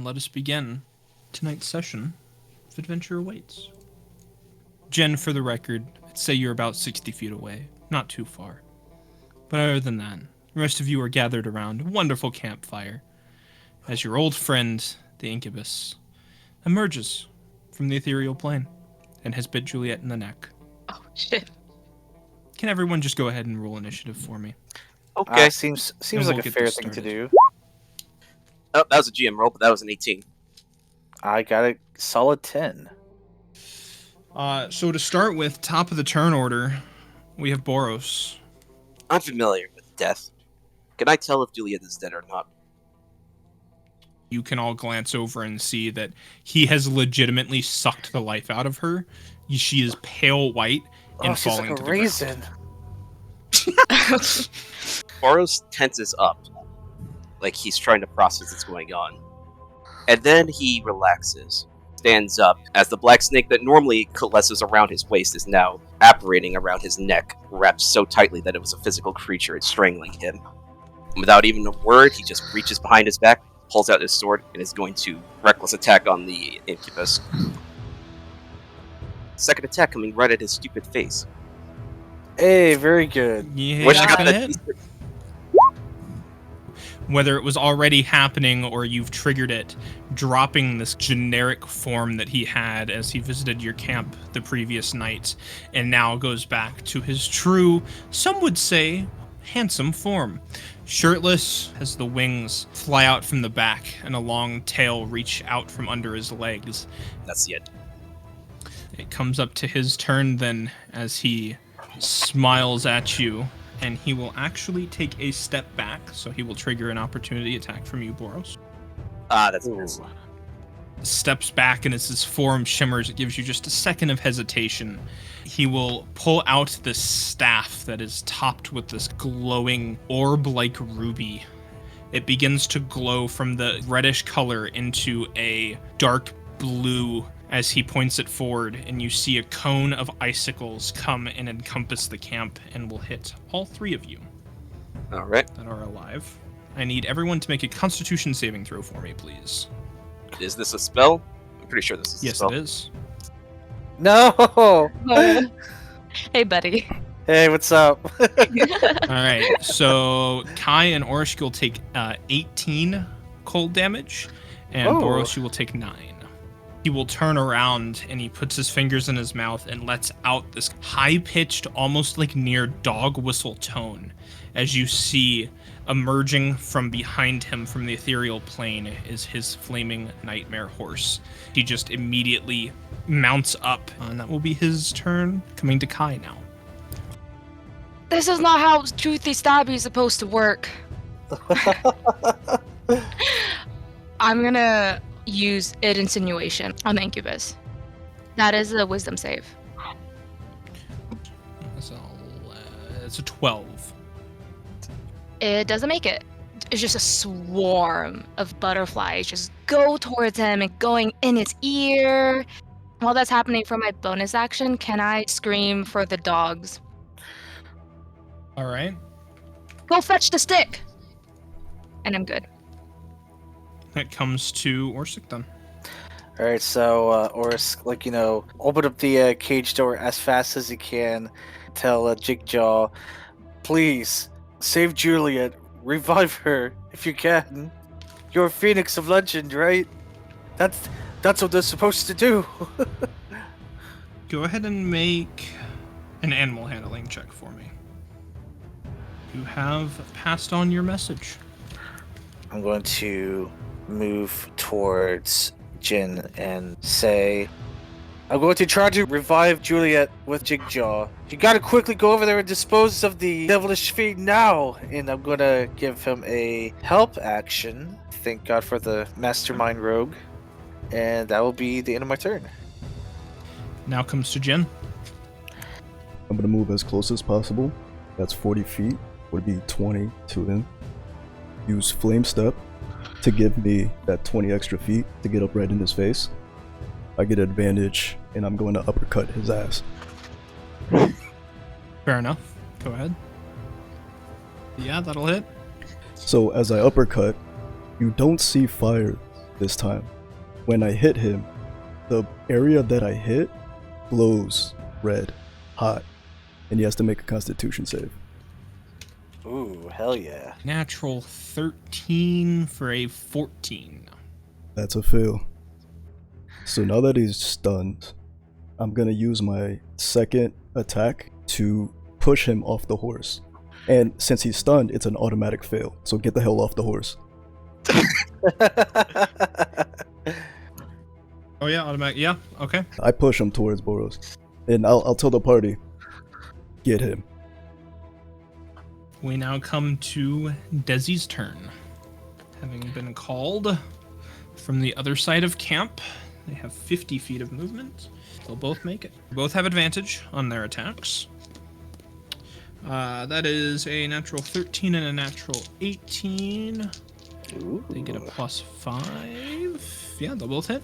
let us begin. Tonight's session of Adventure Awaits. Jen, for the record, I'd say you're about 60 feet away, not too far. But other than that, the rest of you are gathered around a wonderful campfire as your old friend, the Incubus, emerges from the ethereal plane and has bit Juliet in the neck. Oh, shit. Can everyone just go ahead and roll initiative for me? Okay. Seems And like we'll a get fair this thing to started. do. Oh, that was a GM roll, but that was an 18. I got a solid 10. So to start with, top of the turn order, we have Boros. I'm familiar with death. Can I tell if Juliet is dead or not? You can all glance over and see that he has legitimately sucked the life out of her. She is pale white and she's falling like to a the raisin. Boros tenses up, like he's trying to process what's going on. And then he relaxes, stands up, as the black snake that normally coalesces around his waist is now apparating around his neck, wrapped so tightly that it was a physical creature strangling him. Without even a word, he just reaches behind his back, pulls out his sword, and is going to reckless attack on the Incubus. Second attack coming right at his stupid face. Hey, very good. Yeah, Wish I that's got gonna that. hit. Whether it was already happening or you've triggered it, dropping this generic form that he had as he visited your camp the previous night, and now goes back to his true, some would say, handsome form. Shirtless, as the wings fly out from the back and a long tail reach out from under his legs. That's it. It comes up to his turn then as he smiles at you, and he will actually take a step back, so he will trigger an opportunity attack from you, Boros. That's a miss. Steps back, and as his form shimmers, it gives you just a second of hesitation. He will pull out this staff that is topped with this glowing orb-like ruby. It begins to glow from the reddish color into a dark blue as he points it forward, and you see a cone of icicles come and encompass the camp and will hit all three of you Alright. that are alive. I need everyone to make a Constitution saving throw for me, please. Is this a spell? I'm pretty sure this is a Yes, spell. it is. No! Oh. Hey, buddy. Hey, what's up? All right, so Kai and Orish will take 18 cold damage, and Oh. Boros, you will take 9. He will turn around and he puts his fingers in his mouth and lets out this high-pitched, almost like near dog whistle tone, as you see emerging from behind him from the ethereal plane is his flaming nightmare horse. He just immediately mounts up, and that will be his turn, coming to Kai now. This is not how Truthy Stabby is supposed to work. I'm gonna use it insinuation on the Incubus. That is a wisdom save. It's a 12. It doesn't make it. It's just a swarm of butterflies just go towards him and going in his ear. While that's happening for my bonus action, can I scream for the dogs? All right. Go fetch the stick! And I'm good. That comes to Orsic then. Alright, so, Oris, open up the cage door as fast as you can. Tell Jigjaw, please, save Juliet. Revive her, if you can. You're a Phoenix of Legend, right? That's what they're supposed to do. Go ahead and make an animal handling check for me. You have passed on your message. I'm going to move towards Jin and say, I'm going to try to revive Juliet with Jigjaw. You gotta quickly go over there and dispose of the devilish fiend now. And I'm gonna give him a help action. Thank God for the mastermind rogue. And that will be the end of my turn. Now comes to Jin. I'm gonna move as close as possible. That's 40 feet. Would be 20 to him. Use Flame Step to give me that 20 extra feet to get up right in his face. I get advantage, and I'm going to uppercut his ass. Fair enough. Go ahead. Yeah, that'll hit. So as I uppercut, you don't see fire this time. When I hit him, the area that I hit glows red, hot, and he has to make a Constitution save. Ooh, hell yeah. Natural 13 for a 14. That's a fail. So now that he's stunned, I'm gonna use my second attack to push him off the horse. And since he's stunned, it's an automatic fail. So get the hell off the horse. Oh yeah, automatic. Yeah, okay. I push him towards Boros. And I'll tell the party, get him. We now come to Desi's turn. Having been called from the other side of camp, they have 50 feet of movement. They'll both make it. Both have advantage on their attacks. That is a natural 13 and a natural 18. Ooh. They get a plus 5. Yeah, they'll both hit.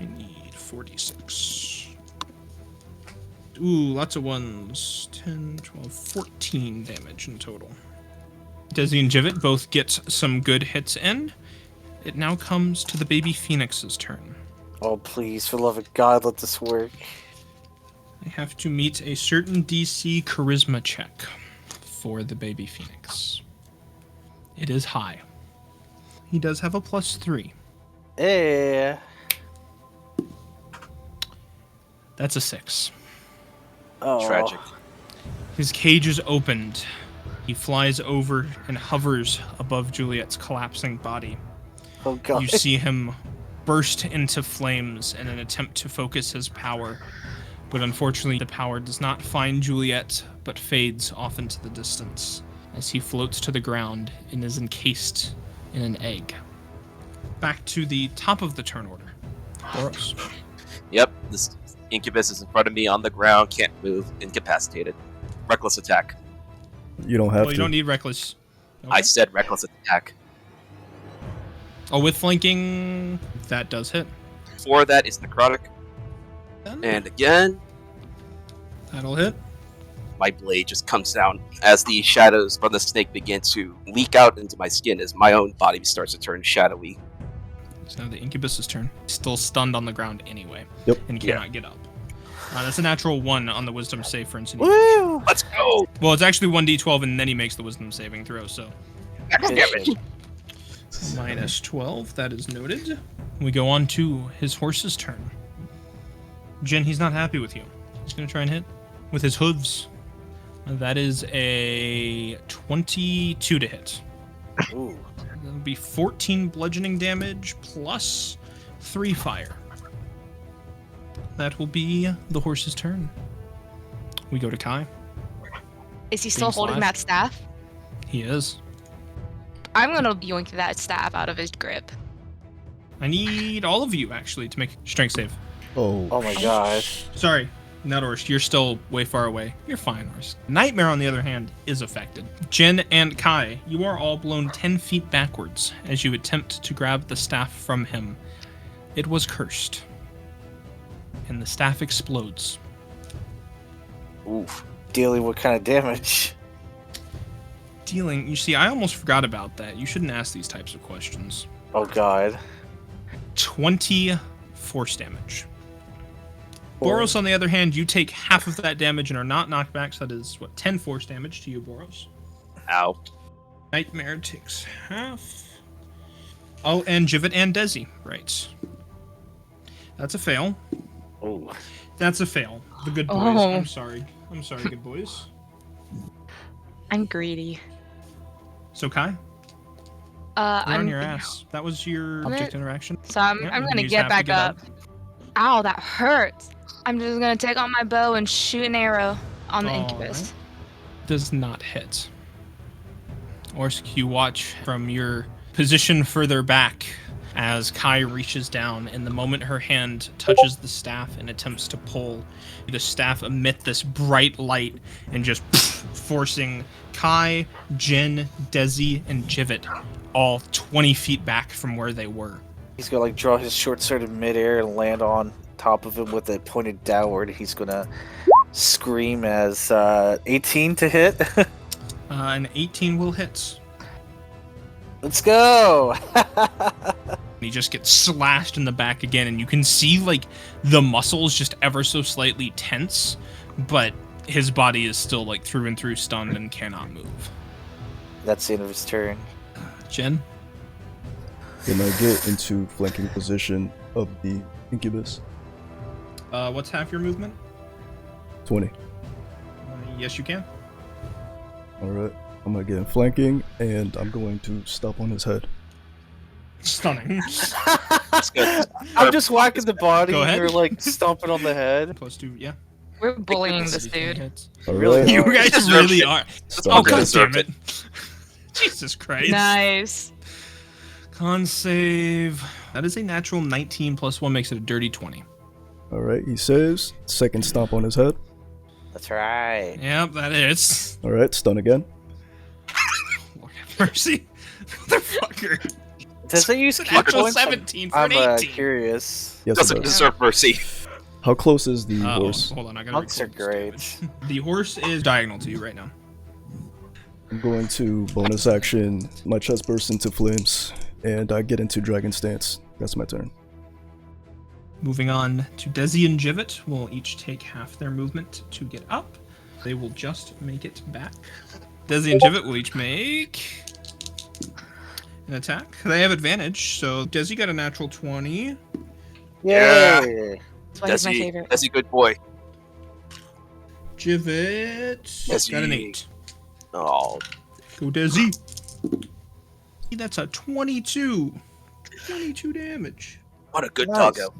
I need 46. Ooh, lots of ones. 10, 12, 14 damage in total. Desi and Jivit both get some good hits in. It now comes to the baby Phoenix's turn. Oh, please, for the love of God, let this work. They have to meet a certain DC charisma check for the baby Phoenix. It is high. He does have a plus 3. Eh. That's a 6. Oh. Tragic. His cage is opened. He flies over and hovers above Juliet's collapsing body. Oh, God. You see him burst into flames in an attempt to focus his power. But unfortunately, the power does not find Juliet, but fades off into the distance as he floats to the ground and is encased in an egg. Back to the top of the turn order. Boros. Yep, this incubus is in front of me on the ground, can't move, incapacitated. Reckless attack. You don't have Well, to. you don't need reckless. I Okay. said reckless attack. Oh, with flanking, that does hit. For that is necrotic. And again, That'll hit. my blade just comes down as the shadows from the snake begin to leak out into my skin as my own body starts to turn shadowy. It's now the incubus's turn. Still stunned on the ground anyway. Yep. And cannot get up. That's a natural 1 on the wisdom save for insinuation. Woo! Let's go! Well, it's actually 1d12 and then he makes the wisdom saving throw, so Max damage. minus 12. That is noted. We go on to his horse's turn. Jin, he's not happy with you. He's going to try and hit with his hooves. That is a 22 to hit. Ooh. That'll be 14 bludgeoning damage plus 3 fire. That will be the horse's turn. We go to Kai. Is he still Being holding slashed. that staff? He is. I'm gonna yoink that staff out of his grip. I need all of you, actually, to make a strength save. Oh, Oh my gosh. Sorry, not Orst. You're still way far away. You're fine, Orst. Nightmare, on the other hand, is affected. Jin and Kai, you are all blown 10 feet backwards as you attempt to grab the staff from him. It was cursed. And the staff explodes. Oof. Dealing what kind of damage? Dealing... You see, I almost forgot about that. You shouldn't ask these types of questions. Oh god. 20 force damage. Boros, on the other hand, you take half of that damage and are not knocked back, so that is, 10 force damage to you, Boros. Ow. Nightmare takes half. Oh, and Jivit and Desi, right. That's a fail. Ooh. That's a fail. The good boys. Oh. I'm sorry, good boys. I'm greedy. So, Kai, you're I'm on your ass. That was your I'm object it. interaction. So I'm Yeah, gonna you just get have to back up. Ow, that hurts. I'm just gonna take out my bow and shoot an arrow on the incubus. Does not hit. Orsk, you watch from your position further back as Kai reaches down, and the moment her hand touches the staff and attempts to pull, the staff emit this bright light and just forcing Kai, Jin, Desi, and Jivit all 20 feet back from where they were. He's gonna like draw his short sword in midair and land on top of him with it pointed downward. He's gonna scream as 18 to hit. An 18 will hit. Let's go! He just gets slashed in the back again, and you can see like the muscles just ever so slightly tense, but his body is still like through and through stunned and cannot move. That's the end of his turn. Jen? Can I get into flanking position of the incubus? What's half your movement? 20. Yes, you can. Alright. I'm gonna get in flanking, and I'm going to stop on his head. Stunning. That's good. I'm just whacking the body. Go ahead. You're like stomping on the head. +2, yeah. We're bullying this dude. Alright. You guys deserve really it. are. Stop Oh, that. god damn it. Jesus Christ. Nice. Con save. That is a natural 19 + 1 makes it a dirty 20. Alright, he saves. Second stomp on his head. That's right. Yep, that is. Alright, stun again. Lord have mercy. Motherfucker. Does it use It's key an actual points? 17 for I'm an 18. curious. Yes, it Doesn't does. deserve mercy. How close is the Oh, horse? hold on, I gotta Monks are record this great. damage. The horse is diagonal to you right now. I'm going to bonus action. My chest bursts into flames, and I get into dragon stance. That's my turn. Moving on to Desi and Jivet will each take half their movement to get up. They will just make it back. Desi and Jivet will each make an attack. They have advantage, so Desi got a natural 20. Yeah. Yay! That's why he's my favorite. That's a good boy. Jivet Desi. got an 8. Oh, Go Desi. That's a 22. 22 damage. what a good Nice. doggo.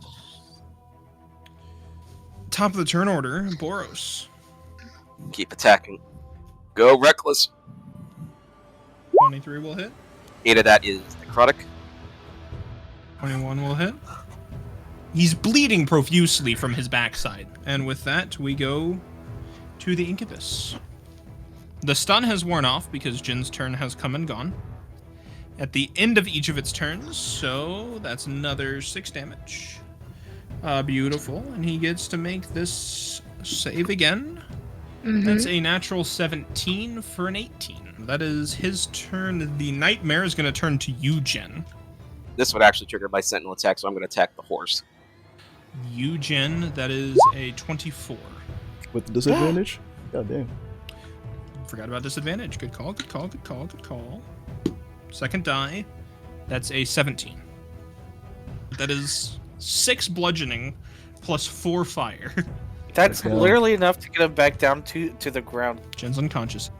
Top of the turn order, Boros. Keep attacking. Go reckless. 23 will hit. 8 of that is necrotic. 21 will hit. He's bleeding profusely from his backside. And with that, we go to the incubus. The stun has worn off because Jin's turn has come and gone. At the end of each of its turns, so that's another 6 damage. Beautiful. And he gets to make this save again. That's a natural 17 for an 18. That is his turn. The nightmare is going to turn to you, Jin. This would actually trigger my sentinel attack, so I'm going to attack the horse. You, Jin, that is a 24. With disadvantage? God damn. Forgot about disadvantage. Good call, good call, good call, good call. Second die. That's a 17. That is 6 bludgeoning plus 4 fire. That's Yeah. literally enough to get him back down to the ground. Jin's unconscious.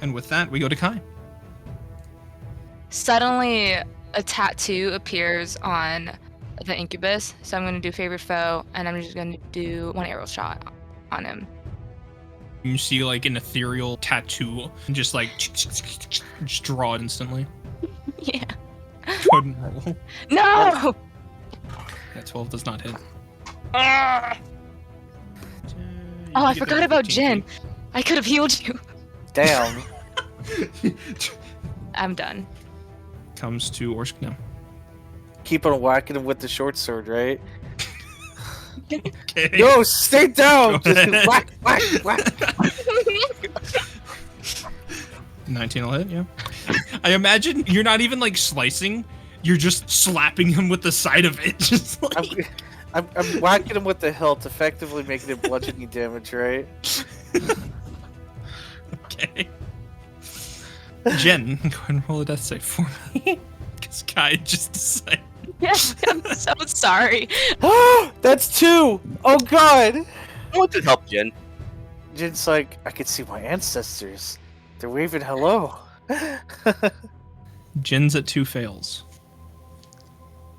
And with that, we go to Kai. Suddenly, a tattoo appears on the incubus, so I'm going to do favorite foe, and I'm just going to do 1 arrow shot on him. You see like an ethereal tattoo, and just like just draw it instantly. Yeah. Go ahead and roll. No! Yeah, 12 does not hit. Ah! Oh, I forgot about Jin. I could have healed you. Damn. I'm done. Comes to Orsk now. Keep on whacking him with the short sword, right? Okay. Yo, stay down! Go Just ahead. whack, whack, whack. 19 will hit, yeah. I imagine you're not even like slicing, you're just slapping him with the side of it. Just like I'm whacking him with the hilt, effectively making it bludgeoning damage, right? okay. Jen, go ahead and roll a death save for me. Because Kai just decided. Yes, I'm so sorry. That's 2! Oh god! I want to help Jin. Jin's like, I can see my ancestors. They're waving hello. Jin's at 2 fails.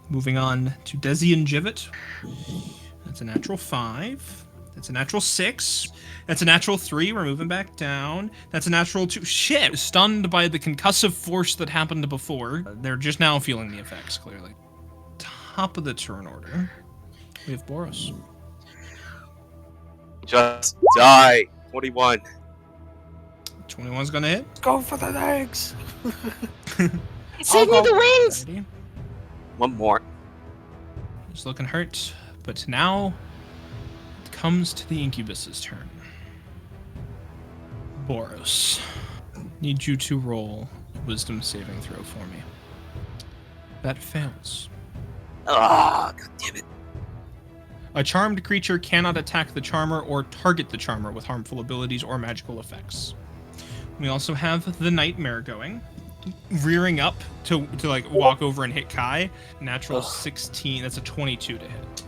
Moving on to Desi and Jivet. That's a natural 5. That's a natural 6. That's a natural 3. We're moving back down. That's a natural 2. Shit! Stunned by the concussive force that happened before. They're just now feeling the effects, clearly. Top of the turn order. We have Boros. Just die. 21. 21's gonna hit. Go for the legs! Save me the wings! Alrighty. One more. He's looking hurt, but now it comes to the incubus's turn. Boros, need you to roll a wisdom saving throw for me. That fails. Ah, god damn it. A charmed creature cannot attack the charmer or target the charmer with harmful abilities or magical effects. We also have the nightmare going, rearing up to like walk over and hit Kai. Natural 16. That's a 22 to hit.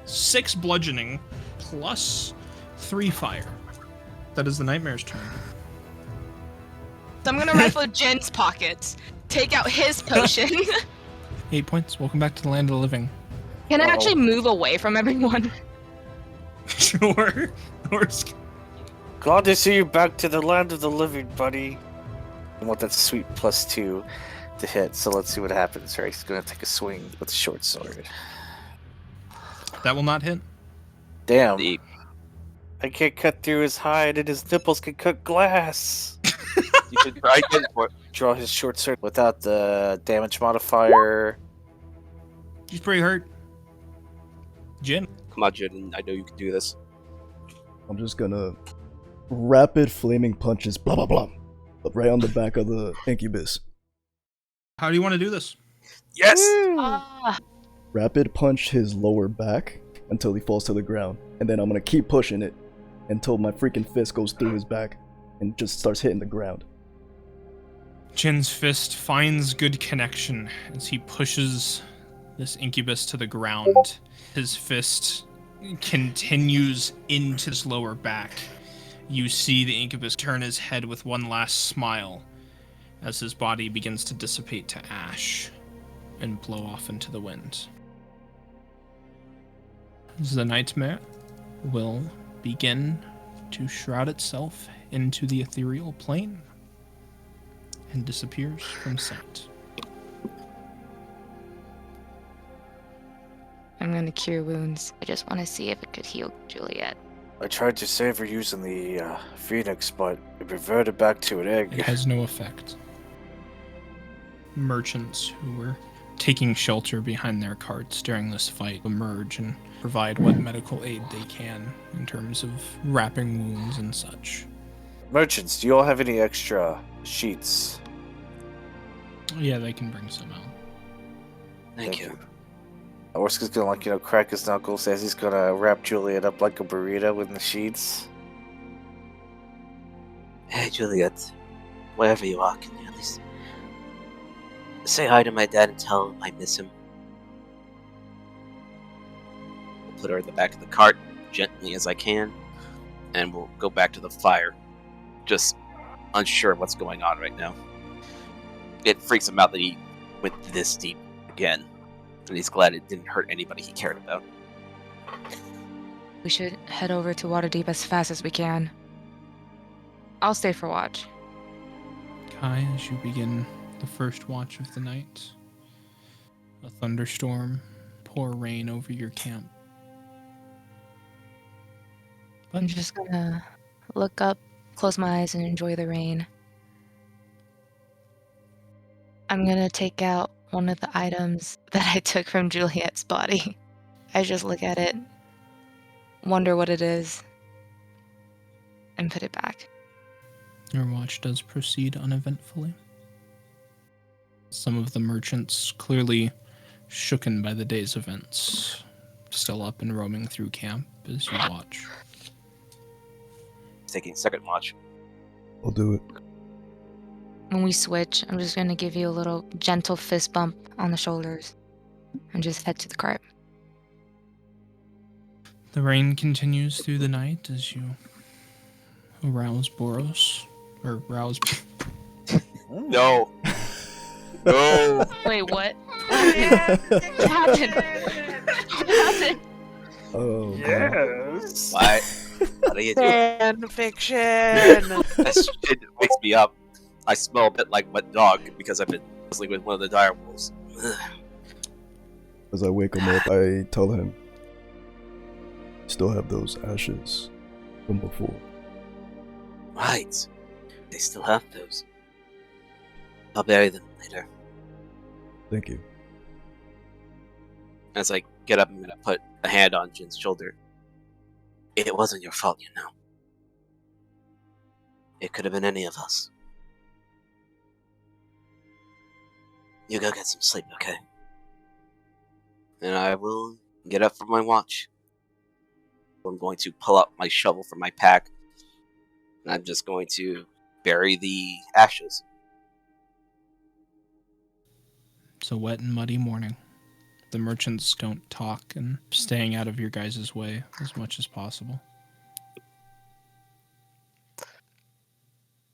6 bludgeoning plus 3 fire. That is the nightmare's turn. So I'm gonna rifle Jin's pockets, take out his potion. 8 points. Welcome back to the land of the living. Can I actually move away from everyone? Sure. Glad to see you back to the land of the living, buddy. I want that sweet +2 to hit, so let's see what happens. Right, he's gonna take a swing with the short sword. That will not hit. Damn. The- I can't cut through his hide, and his nipples can cut glass. You should try again for it. Draw his short sword without the damage modifier. He's pretty hurt. Jin. Come on, Jin. I know you can do this. I'm just gonna rapid flaming punches, blah blah blah, right on the back of the incubus. How do you want to do this? Yes! Rapid punch his lower back until he falls to the ground, and then I'm gonna keep pushing it until my freaking fist goes through his back and just starts hitting the ground. Jin's fist finds good connection as he pushes this incubus to the ground. His fist continues into his lower back. You see the incubus turn his head with one last smile as his body begins to dissipate to ash and blow off into the wind. The nightmare will begin to shroud itself into the ethereal plane and disappears from sight. I'm gonna cure wounds. I just want to see if it could heal Juliet. I tried to save her using the phoenix, but it reverted back to an egg. It has no effect. Merchants who were taking shelter behind their carts during this fight emerge and provide what medical aid they can in terms of wrapping wounds and such. Merchants, do you all have any extra sheets? Yeah, they can bring some out. Thank you. Orska's gonna, crack his knuckles as he's gonna wrap Juliet up like a burrito in the sheets. Hey, Juliet. Wherever you are, can you at least say hi to my dad and tell him I miss him? We'll put her in the back of the cart, gently as I can, and we'll go back to the fire. Just unsure of what's going on right now. It freaks him out that he went this deep again. And he's glad it didn't hurt anybody he cared about. We should head over to Waterdeep as fast as we can. I'll stay for watch. Kai, as you begin the first watch of the night, a thunderstorm pour rain over your camp. I'm just gonna look up, close my eyes, and enjoy the rain. I'm gonna take out one of the items that I took from Juliet's body. I just look at it, wonder what it is, and put it back. Your watch does proceed uneventfully. Some of the merchants, clearly shooken by the day's events, still up and roaming through camp as you watch. Taking second watch. I'll do it. When we switch, I'm just gonna give you a little gentle fist bump on the shoulders and just head to the cart. The rain continues through the night as you arouse Boros. Or rouse. No. No. Wait, what? What happened? What happened? Oh, Yes. Why? How do you do it? Fan fiction. That shit wakes me up. I smell a bit like wet dog because I've been wrestling with one of the dire wolves. As I wake him up, I tell him, still have those ashes from before. Right. They still have those. I'll bury them later. Thank you. As I get up, I'm gonna put a hand on Jin's shoulder. It wasn't your fault, you know. It could have been any of us. You go get some sleep, okay? And I will get up from my watch. I'm going to pull out my shovel from my pack. And I'm just going to bury the ashes. It's a wet and muddy morning. The merchants don't talk and staying out of your guys' way as much as possible.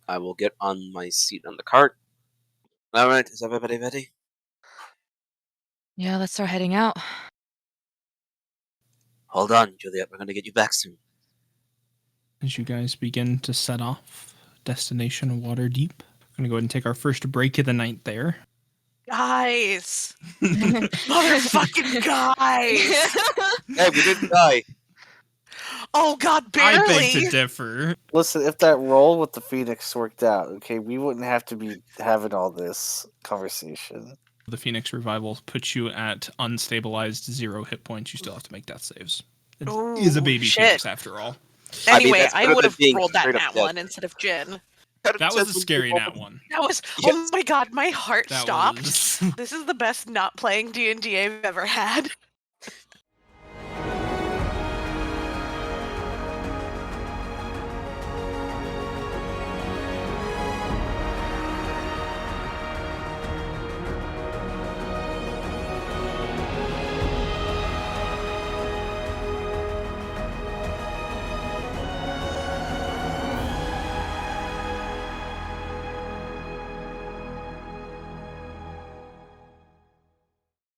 I will get on my seat on the cart. Alright, is everybody ready? Yeah, let's start heading out. Hold on, Juliet, we're gonna get you back soon. As you guys begin to set off, destination Waterdeep. We're going to go ahead and take our first break of the night there. Guys! Motherfucking guys! Hey, we didn't die. Oh god, I beg barely! to differ. Listen, if that roll with the Phoenix worked out, okay, we wouldn't have to be having all this conversation. The Phoenix Revival puts you at unstabilized 0 hit points. You still have to make death saves. It Ooh, is a baby shit. Phoenix after all. Anyway, that's I better would than have being rolled that straight up nat dead. one instead of Jin. That was a scary nat one. That was, Yes. oh my god, my heart That stopped. was... This is the best not playing D&D I've ever had.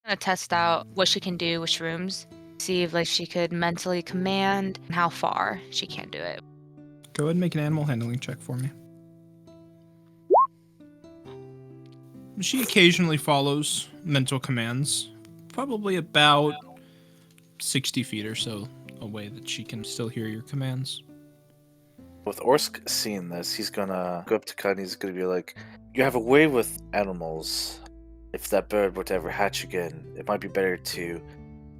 Gonna test out what she can do with shrooms. See if she could mentally command and how far she can do it. Go ahead and make an animal handling check for me. She occasionally follows mental commands, probably about 60 feet or so away that she can still hear your commands. With Orsk seeing this, he's gonna go up to Cut and he's gonna be like, "You have a way with animals. If that bird were to ever hatch again, it might be better to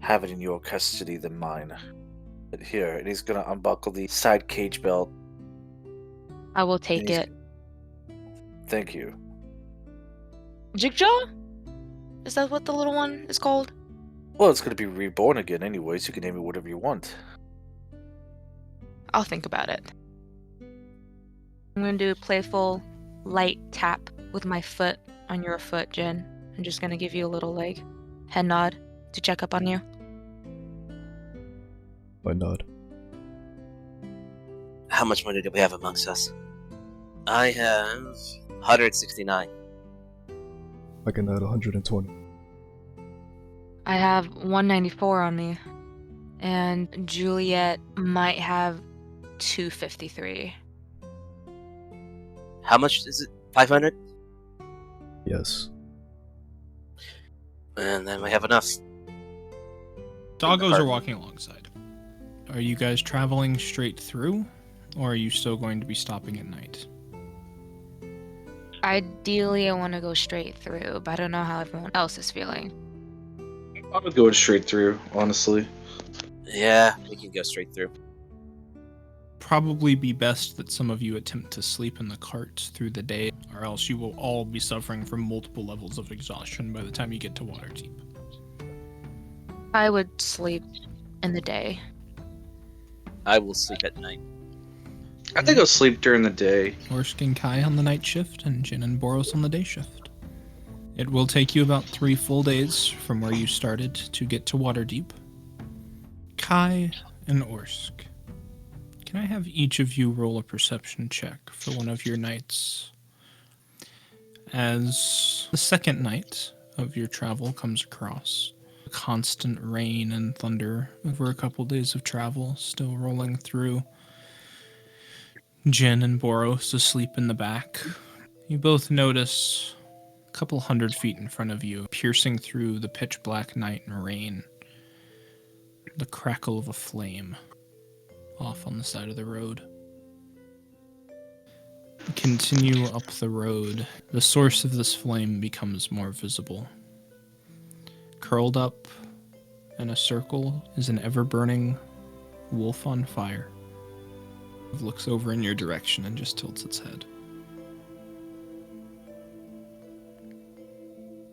have it in your custody than mine. But here," and he's gonna unbuckle the side cage belt. I will take he's- it. Thank you. Jigjaw? Is that what the little one is called? Well, it's gonna be reborn again anyway, so you can name it whatever you want. I'll think about it. I'm gonna do a playful, light tap with my foot on your foot, Jen. I'm just gonna give you a little head nod to check up on you. I nod. How much money do we have amongst us? I have 169. I can add 120. I have 194 on me, and Juliet might have 253. How much is it? 500? Yes. And then we have enough. Doggos are walking alongside. Are you guys traveling straight through, or are you still going to be stopping at night? Ideally, I want to go straight through, but I don't know how everyone else is feeling. I would go straight through, honestly. Yeah, we can go straight through. Probably be best that some of you attempt to sleep in the carts through the day, or else you will all be suffering from multiple levels of exhaustion by the time you get to Waterdeep. I would sleep in the day. I will sleep at night. I think I'll sleep during the day. Orsk and Kai on the night shift, and Jin and Boros on the day shift. It will take you about 3 full days from where you started to get to Waterdeep. Kai and Orsk, can I have each of you roll a perception check for one of your nights? As the second night of your travel comes across, constant rain and thunder over a couple days of travel still rolling through. Jin and Boros asleep in the back. You both notice a couple 100 feet in front of you, piercing through the pitch black night and rain, the crackle of a flame off on the side of the road. Continue up the road. The source of this flame becomes more visible. Curled up in a circle is an ever-burning wolf on fire. It looks over in your direction and just tilts its head.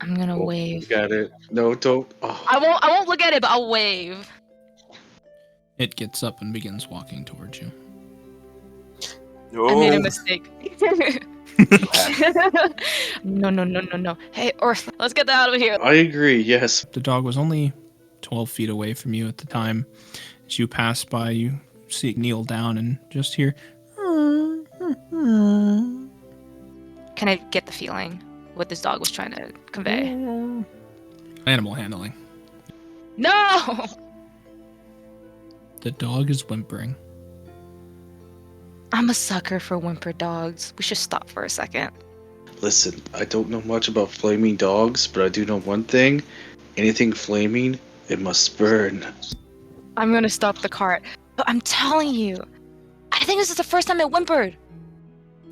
I'm gonna Oh, wave. Got it. No, don't. Oh. I won't look at it, but I'll wave. It gets up and begins walking towards you. No. I made a mistake. No. Hey, Ursula, let's get that out of here. I agree. Yes. The dog was only 12 feet away from you at the time. As you pass by, you see it kneel down and just hear. Can I get the feeling what this dog was trying to convey? Animal handling. No! The dog is whimpering. I'm a sucker for whimper dogs. We should stop for a second. Listen, I don't know much about flaming dogs, but I do know one thing. Anything flaming, it must burn. I'm gonna stop the cart. But I'm telling you, I think this is the first time it whimpered.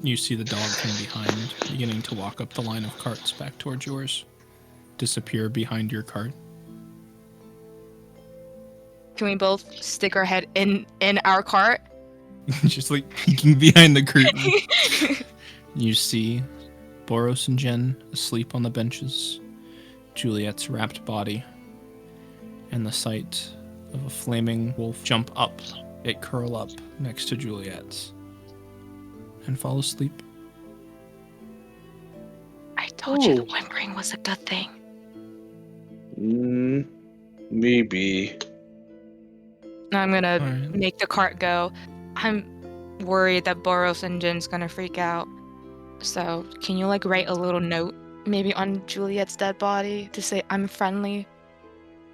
You see the dog from behind, beginning to walk up the line of carts back towards yours. Disappear behind your cart. Can we both stick our head in our cart? Just like peeking behind the curtain. You see Boros and Jen asleep on the benches, Juliet's wrapped body, and the sight of a flaming wolf jump up, it curl up next to Juliet's, and fall asleep. I told you the whimpering was a good thing. Maybe. Now I'm gonna Alright. make the cart go. I'm worried that Boros and Jin's gonna freak out. So can you like write a little note maybe on Juliet's dead body to say I'm friendly?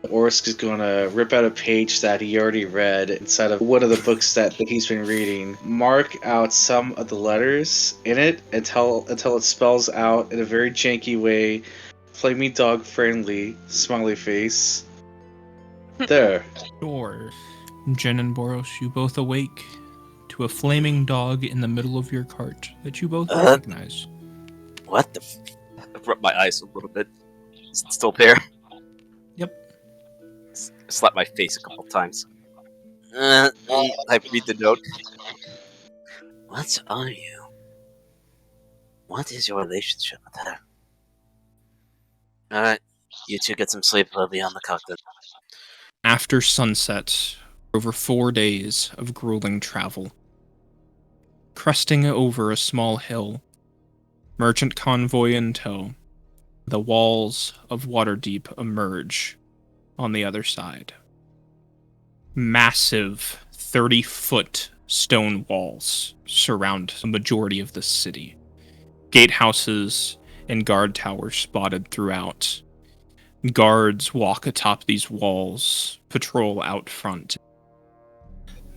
Orsk is gonna rip out a page that he already read inside of one of the books that he's been reading. Mark out some of the letters in it until it spells out in a very janky way, "Flaming dog friendly," smiley face. There. Sure. Jen and Boros, you both awake to a flaming dog in the middle of your cart that you both recognize. What the? I rubbed my eyes a little bit. Is it still there? Yep. Slap my face a couple times. I read the note. What are you? What is your relationship with her? Alright, you two get some sleep. We'll be on the cockpit. After sunset, over 4 days of grueling travel, cresting over a small hill, merchant convoy in tow, the walls of Waterdeep emerge on the other side. Massive 30-foot stone walls surround the majority of the city. Gatehouses and guard towers spotted throughout. Guards walk atop these walls, patrol out front.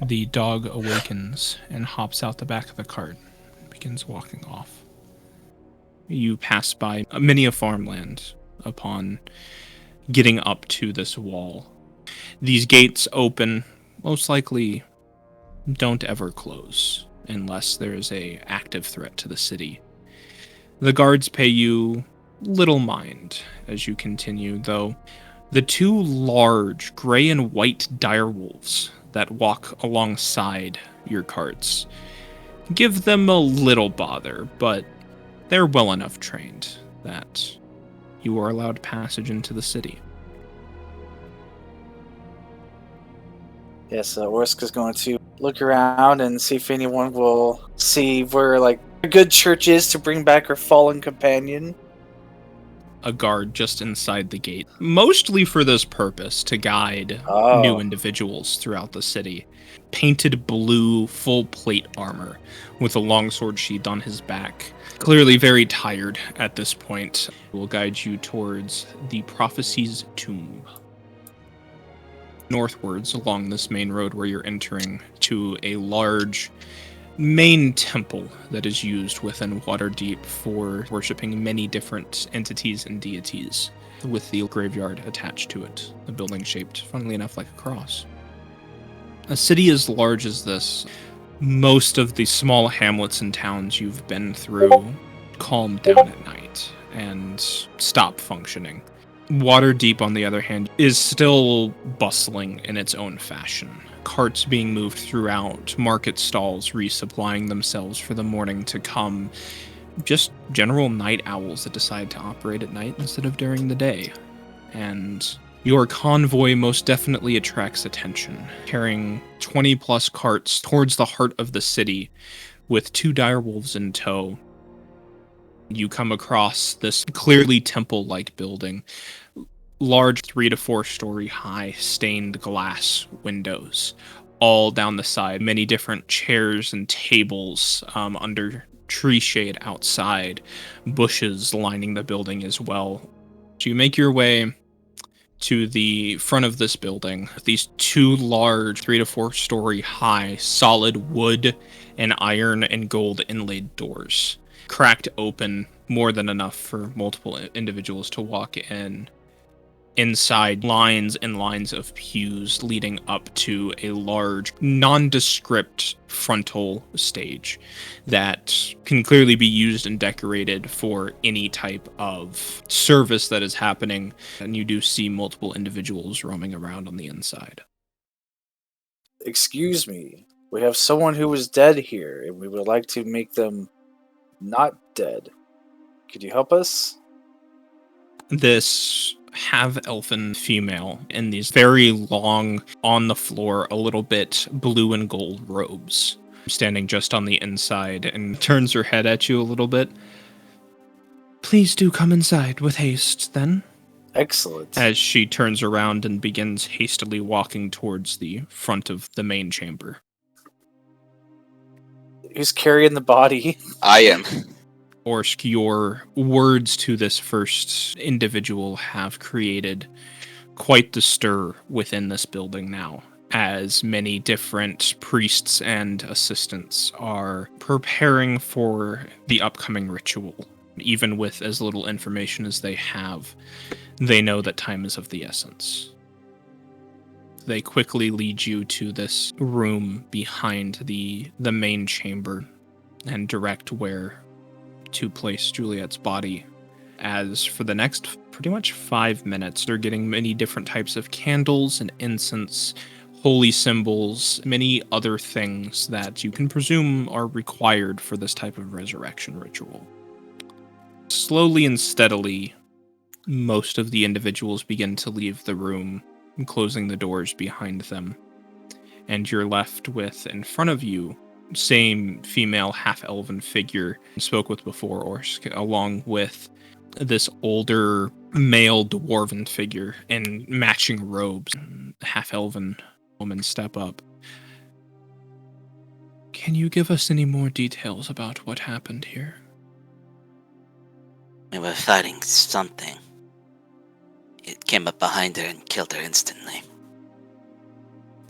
The dog awakens and hops out the back of the cart and begins walking off. You pass by many a farmland upon getting up to this wall. These gates open, most likely don't ever close unless there is an active threat to the city. The guards pay you little mind as you continue, though the two large gray and white direwolves that walk alongside your carts give them a little bother, but they're well enough trained that you are allowed passage into the city. Yes, Orsk is going to look around and see if anyone will see where like a good church is to bring back her fallen companion. A guard just inside the gate, mostly for this purpose, to guide new individuals throughout the city. Painted blue, full plate armor, with a longsword sheathed on his back. Clearly very tired at this point. Will guide you towards the Prophecy's Tomb. Northwards along this main road where you're entering to a large main temple that is used within Waterdeep for worshipping many different entities and deities, with the graveyard attached to it, a building shaped, funnily enough, like a cross. A city as large as this, most of the small hamlets and towns you've been through calm down at night and stop functioning. Waterdeep, on the other hand, is still bustling in its own fashion. Carts being moved throughout, market stalls resupplying themselves for the morning to come, just general night owls that decide to operate at night instead of during the day. And your convoy most definitely attracts attention, carrying 20 plus carts towards the heart of the city with 2 direwolves in tow. You come across this clearly temple-like building, large 3 to 4 story high stained glass windows all down the side, many different chairs and tables under tree shade outside, bushes lining the building as well. So you make your way to the front of this building. These 2 large 3 to 4 story high solid wood and iron and gold inlaid doors, cracked open more than enough for multiple individuals to walk in. Inside, lines and lines of pews leading up to a large, nondescript frontal stage that can clearly be used and decorated for any type of service that is happening. And you do see multiple individuals roaming around on the inside. Excuse me. We have someone who was dead here, and we would like to make them not dead. Could you help us? This half-elfin female in these very long, on the floor, a little bit blue and gold robes, standing just on the inside, and turns her head at you a little bit. Please do come inside with haste, then. Excellent. As she turns around and begins hastily walking towards the front of the main chamber. Who's carrying the body? I am. Orsk, your words to this first individual have created quite the stir within this building now, as many different priests and assistants are preparing for the upcoming ritual. Even with as little information as they have, they know that time is of the essence. They quickly lead you to this room behind the main chamber and direct where to place Juliet's body. As for the next pretty much 5 minutes, they're getting many different types of candles and incense, holy symbols, many other things that you can presume are required for this type of resurrection ritual. Slowly and steadily, most of the individuals begin to leave the room, closing the doors behind them. And you're left with, in front of you, same female half-elven figure you spoke with before, Orsk, along with this older male dwarven figure in matching robes. Half-elven woman step up. Can you give us any more details about what happened here? We were fighting something. It came up behind her and killed her instantly.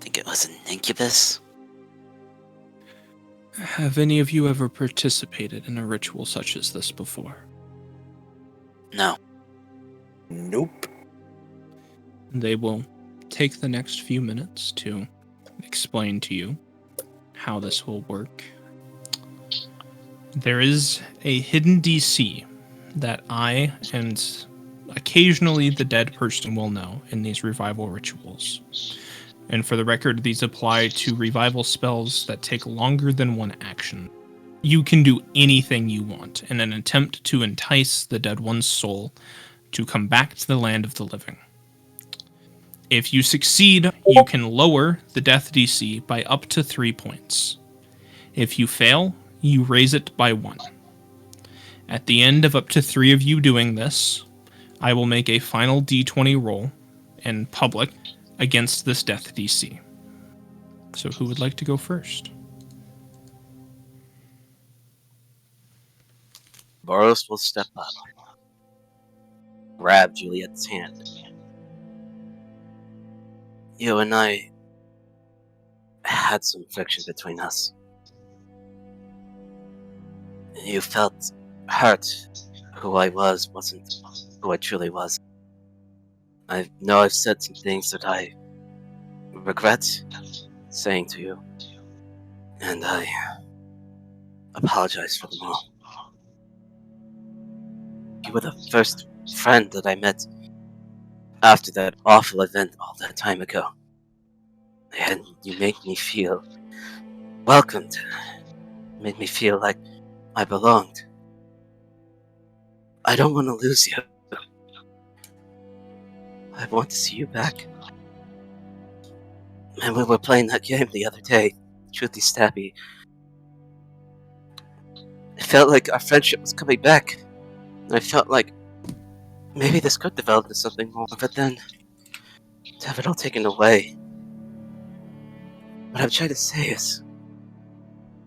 Think it was an incubus? Have any of you ever participated in a ritual such as this before? No. Nope. They will take the next few minutes to explain to you how this will work. There is a hidden DC that I and occasionally the dead person will know in these revival rituals. And for the record, these apply to revival spells that take longer than 1 action. You can do anything you want in an attempt to entice the dead one's soul to come back to the land of the living. If you succeed, you can lower the death DC by up to 3 points. If you fail, you raise it by 1. At the end of up to 3 of you doing this, I will make a final D20 roll in public against this death DC. So who would like to go first? Boros will step up, grab Juliet's hand. You and I had some friction between us. You felt hurt. Who I was wasn't who I truly was. I know I've said some things that I regret saying to you, and I apologize for them all. You were the first friend that I met after that awful event all that time ago, and you made me feel welcomed, made me feel like I belonged. I don't want to lose you. I want to see you back. And we were playing that game the other day, Truthy Stabby. It felt like our friendship was coming back. And I felt like maybe this could develop into something more, but then to have it all taken away. What I'm trying to say is,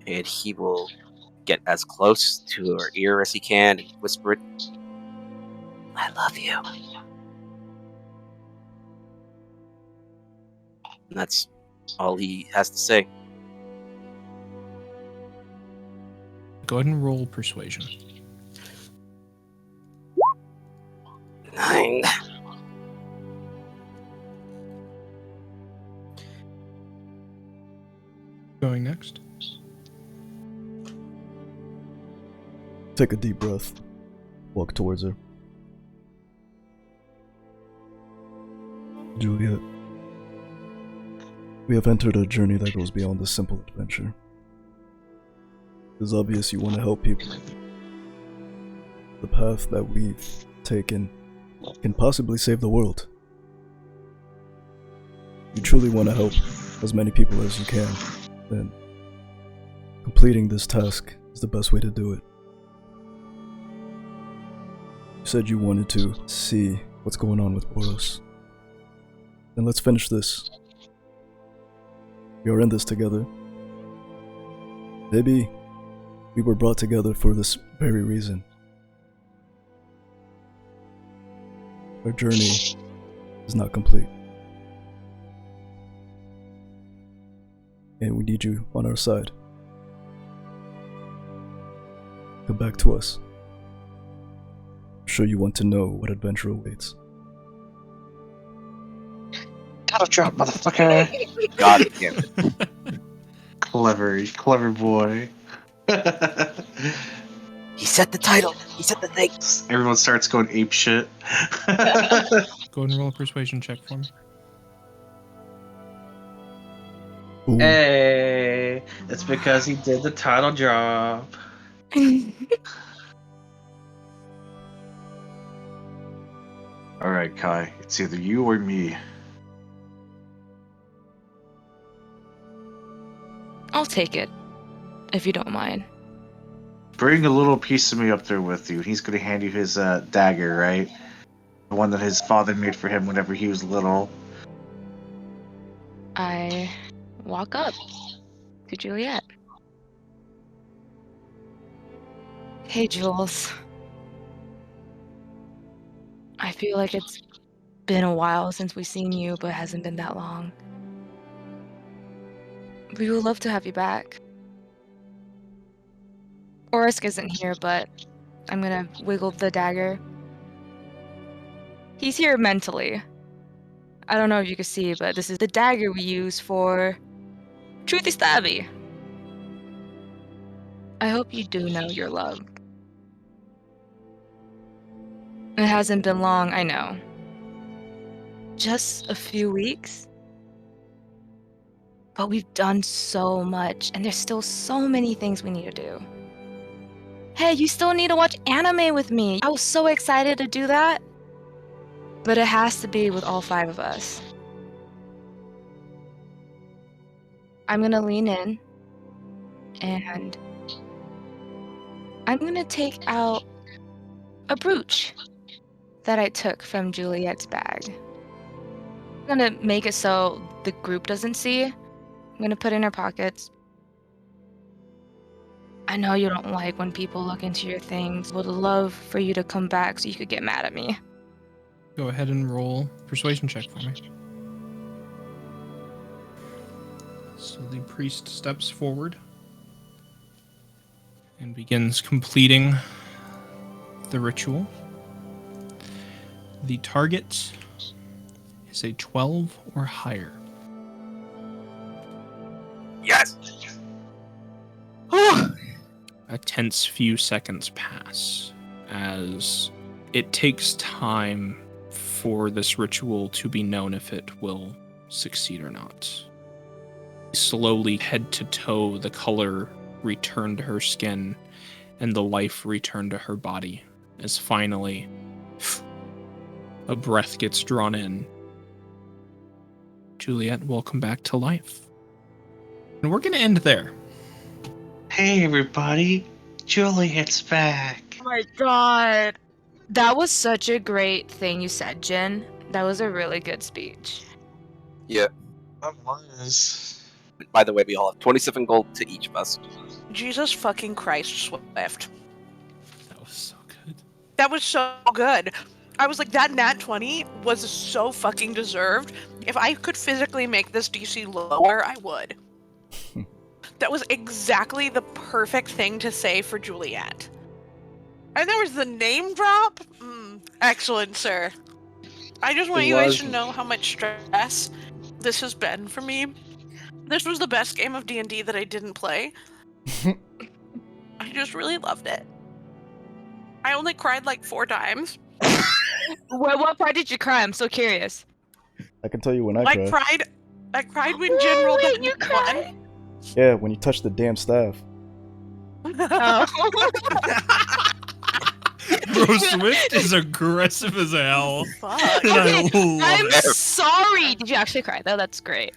and he will get as close to her ear as he can and whisper it, I love you. And that's all he has to say. Go ahead and roll persuasion. 9. Going next. Take a deep breath. Walk towards her. Juliet, we have entered a journey that goes beyond this simple adventure. It's obvious you want to help people. The path that we've taken can possibly save the world. You truly want to help as many people as you can, then completing this task is the best way to do it. You said you wanted to see what's going on with Boros. Then let's finish this. We are in this together. Maybe we were brought together for this very reason. Our journey is not complete. And we need you on our side. Come back to us. I'm sure you want to know what adventure awaits. Title drop, motherfucker. God damn it. Clever boy. He set the title. He set the thing. Everyone starts going ape shit. Go ahead and roll a persuasion check for me. Ooh, Hey, it's because he did the title drop. Alright, Kai, it's either you or me. I'll take it, if you don't mind. Bring a little piece of me up there with you. He's gonna hand you his dagger, right? The one that his father made for him whenever he was little. I walk up to Juliet. Hey, Jules. I feel like it's been a while since we've seen you, but it hasn't been that long. We would love to have you back. Orisk isn't here, but I'm gonna wiggle the dagger. He's here mentally. I don't know if you can see, but this is the dagger we use for Truthy Stabby. I hope you do know you're loved. It hasn't been long, I know. Just a few weeks. But we've done so much, and there's still so many things we need to do. Hey, you still need to watch anime with me. I was so excited to do that. But it has to be with all 5 of us. I'm gonna lean in, and I'm gonna take out a brooch that I took from Juliet's bag. I'm gonna make it so the group doesn't see. I'm gonna put it in her pockets. I know you don't like when people look into your things. Would love for you to come back so you could get mad at me. Go ahead and roll persuasion check for me. So the priest steps forward and begins completing the ritual. The target is a 12 or higher. Yes! A tense few seconds pass as it takes time for this ritual to be known if it will succeed or not. Slowly, head to toe, the color returned to her skin and the life returned to her body as finally a breath gets drawn in. Juliet will come back to life. And we're going to end there. Hey, everybody. Juliet's back. Oh my god. That was such a great thing you said, Jin. That was a really good speech. Yeah. That was. By the way, we all have 27 gold to each of us. Jesus fucking Christ, Swift. That was so good. That was so good. I was like, that nat 20 was so fucking deserved. If I could physically make this DC lower, I would. That was exactly the perfect thing to say for Juliet. And there was the name drop. Excellent, sir. I just want you guys to know how much stress this has been for me. This was the best game of D&D that I didn't play. I just really loved it. I only cried like 4 times. What part did you cry? I'm so curious. I can tell you when I cried. I cried when Jin rolled Wait, a you cried? 1. Yeah, when you touched the damn staff. Oh. Bro, Swift is aggressive as hell. Fuck. And I Okay, love I'm it. sorry. Did you actually cry though? That's great.